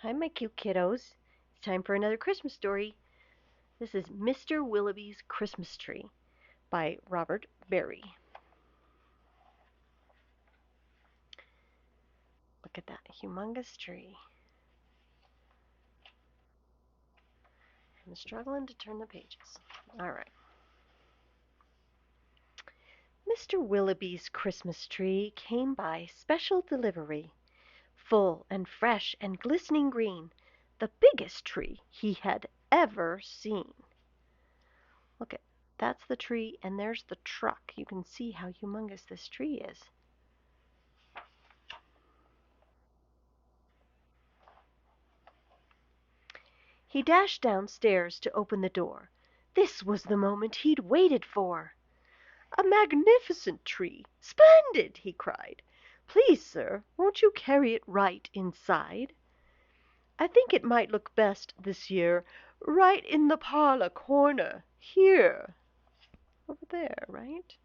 Hi, my cute kiddos. It's time for another Christmas story. This is Mr. Willowby's Christmas Tree by Robert Berry. Look at that humongous tree. I'm struggling to turn the pages. All right. Mr. Willoughby's Christmas tree came by special delivery, full and fresh and glistening green, the biggest tree he had ever seen. Look at that's the tree, and there's the truck. You can see how humongous this tree is. He dashed downstairs to open the door. This was the moment he'd waited for. "A magnificent tree! Splendid!" he cried. "Please, sir, won't you carry it right inside? I think it might look best this year right in the parlor corner, here." Over there, right?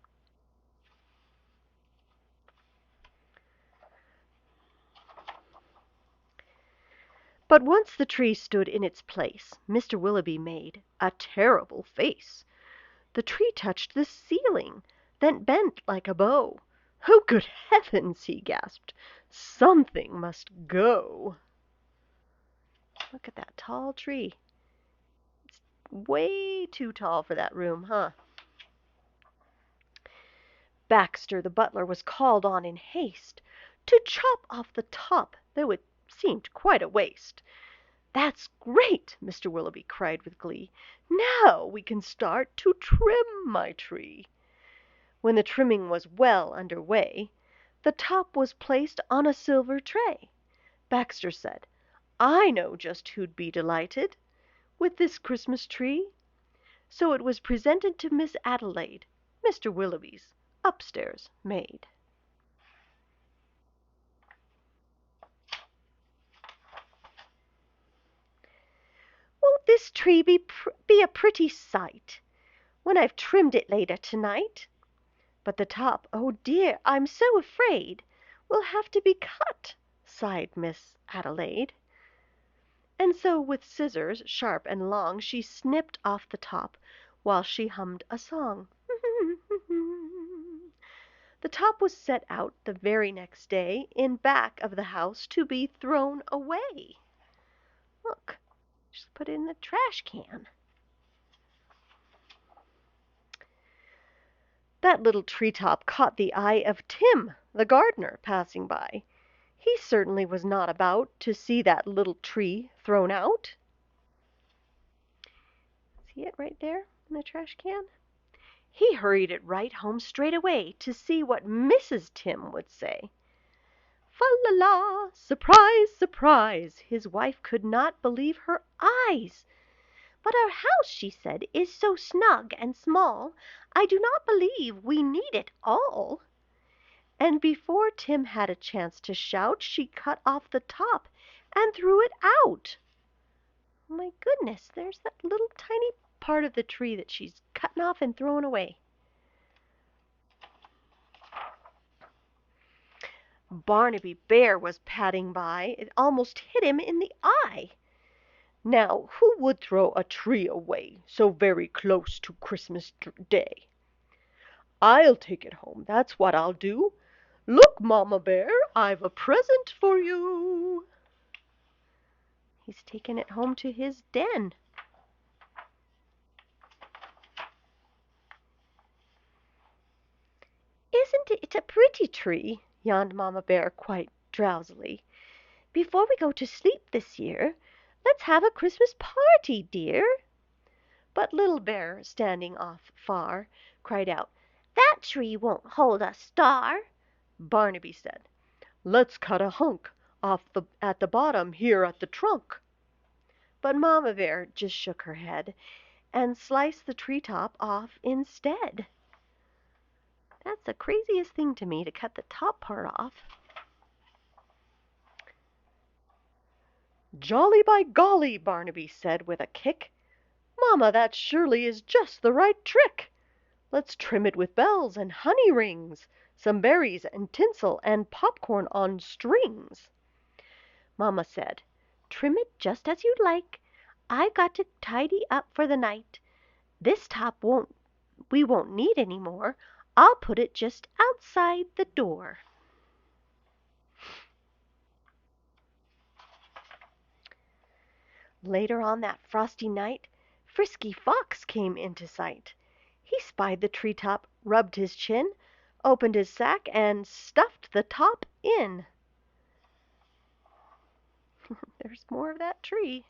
But once the tree stood in its place, Mr. Willoughby made a terrible face. The tree touched the ceiling, then bent like a bow. "Oh, good heavens!" he gasped. "Something must go." Look at that tall tree. It's way too tall for that room, huh? Baxter, the butler, was called on in haste to chop off the top, though it seemed quite a waste. "That's great!" Mr. Willoughby cried with glee. "Now we can start to trim my tree." When the trimming was well under way, the top was placed on a silver tray. Baxter said, "I know just who'd be delighted with this Christmas tree." So it was presented to Miss Adelaide, Mr. Willoughby's upstairs maid. "Won't this tree be a pretty sight when I've trimmed it later tonight? But the top, oh dear, I'm so afraid, will have to be cut," sighed Miss Adelaide. And so with scissors, sharp and long, she snipped off the top, while she hummed a song. The top was set out the very next day in back of the house to be thrown away. Look, just put it in the trash can. That little treetop caught the eye of Tim, the gardener, passing by. He certainly was not about to see that little tree thrown out. See it right there in the trash can? He hurried it right home straight away to see what Mrs. Tim would say. Fa la la! Surprise! Surprise! His wife could not believe her eyes. "But our house," she said, "is so snug and small, I do not believe we need it all." And before Tim had a chance to shout, she cut off the top and threw it out. Oh my goodness, there's that little tiny part of the tree that she's cutting off and throwing away. Barnaby Bear was padding by. It almost hit him in the eye. "Now, who would throw a tree away so very close to Christmas Day? I'll take it home, that's what I'll do. Look, Mamma Bear, I've a present for you." He's taking it home to his den. "Isn't it a pretty tree?" yawned Mamma Bear quite drowsily. "Before we go to sleep this year, let's have a Christmas party, dear." But Little Bear, standing off far, cried out, "That tree won't hold a star." Barnaby said, "Let's cut a hunk off at the bottom here at the trunk." But Mamma Bear just shook her head and sliced the tree top off instead. That's the craziest thing to me, to cut the top part off. "Jolly by golly!" Barnaby said with a kick. "Mamma, that surely is just the right trick. Let's trim it with bells and honey rings, some berries and tinsel and popcorn on strings." Mamma said, trim it just as you'd like. I've got to tidy up for the night. This top we won't need any more. I'll put it just outside the door." Later on that frosty night, Frisky Fox came into sight. He spied the tree top, rubbed his chin, opened his sack, and stuffed the top in. There's more of that tree.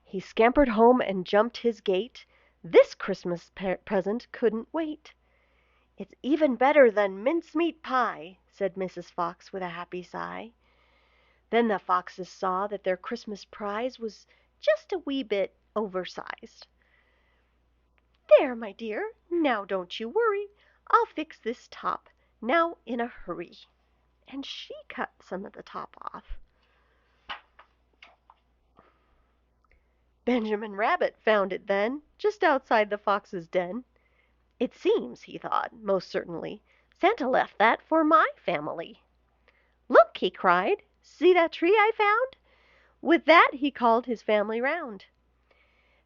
He scampered home and jumped his gate. This Christmas present couldn't wait. "It's even better than mincemeat pie," said Mrs. Fox with a happy sigh. Then the foxes saw that their Christmas prize was just a wee bit oversized. "There, my dear, now don't you worry. I'll fix this top now in a hurry." And she cut some of the top off. Benjamin Rabbit found it then, just outside the fox's den. "It seems," he thought, "most certainly, Santa left that for my family." "Look!" he cried. "See that tree I found?" With that he called his family round.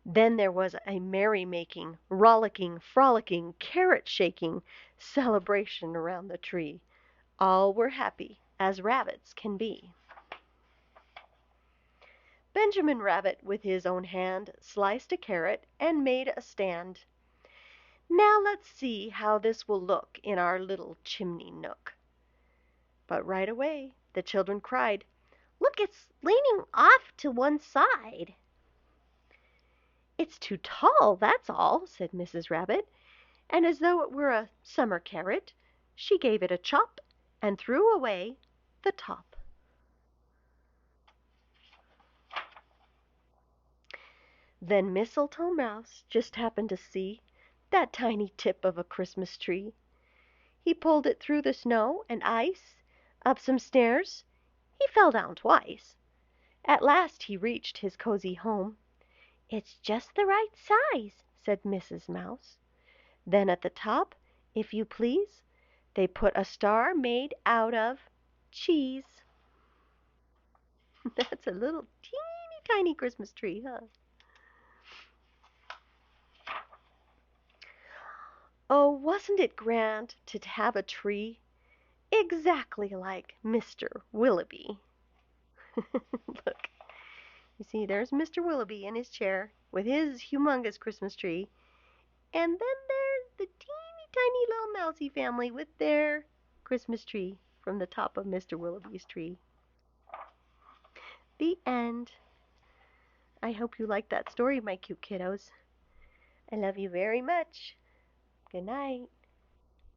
Then there was a merry-making, rollicking, frolicking, carrot-shaking celebration around the tree. All were happy as rabbits can be. Benjamin Rabbit with his own hand sliced a carrot and made a stand. "Now let's see how this will look in our little chimney nook." But right away the children cried, "Look, it's leaning off to one side." "It's too tall, that's all," said Mrs. Rabbit, and as though it were a summer carrot, she gave it a chop and threw away the top. Then Mistletoe Mouse just happened to see that tiny tip of a Christmas tree. He pulled it through the snow and ice, up some stairs. He fell down twice. At last he reached his cozy home. "It's just the right size," said Mrs. Mouse. Then at the top, if you please, they put a star made out of cheese. That's a little teeny tiny Christmas tree, huh? Oh, wasn't it grand to have a tree exactly like Mr. Willowby? Look, you see, there's Mr. Willowby in his chair with his humongous Christmas tree. And then there's the teeny tiny little mousy family with their Christmas tree from the top of Mr. Willowby's tree. The end. I hope you liked that story, my cute kiddos. I love you very much. Good night.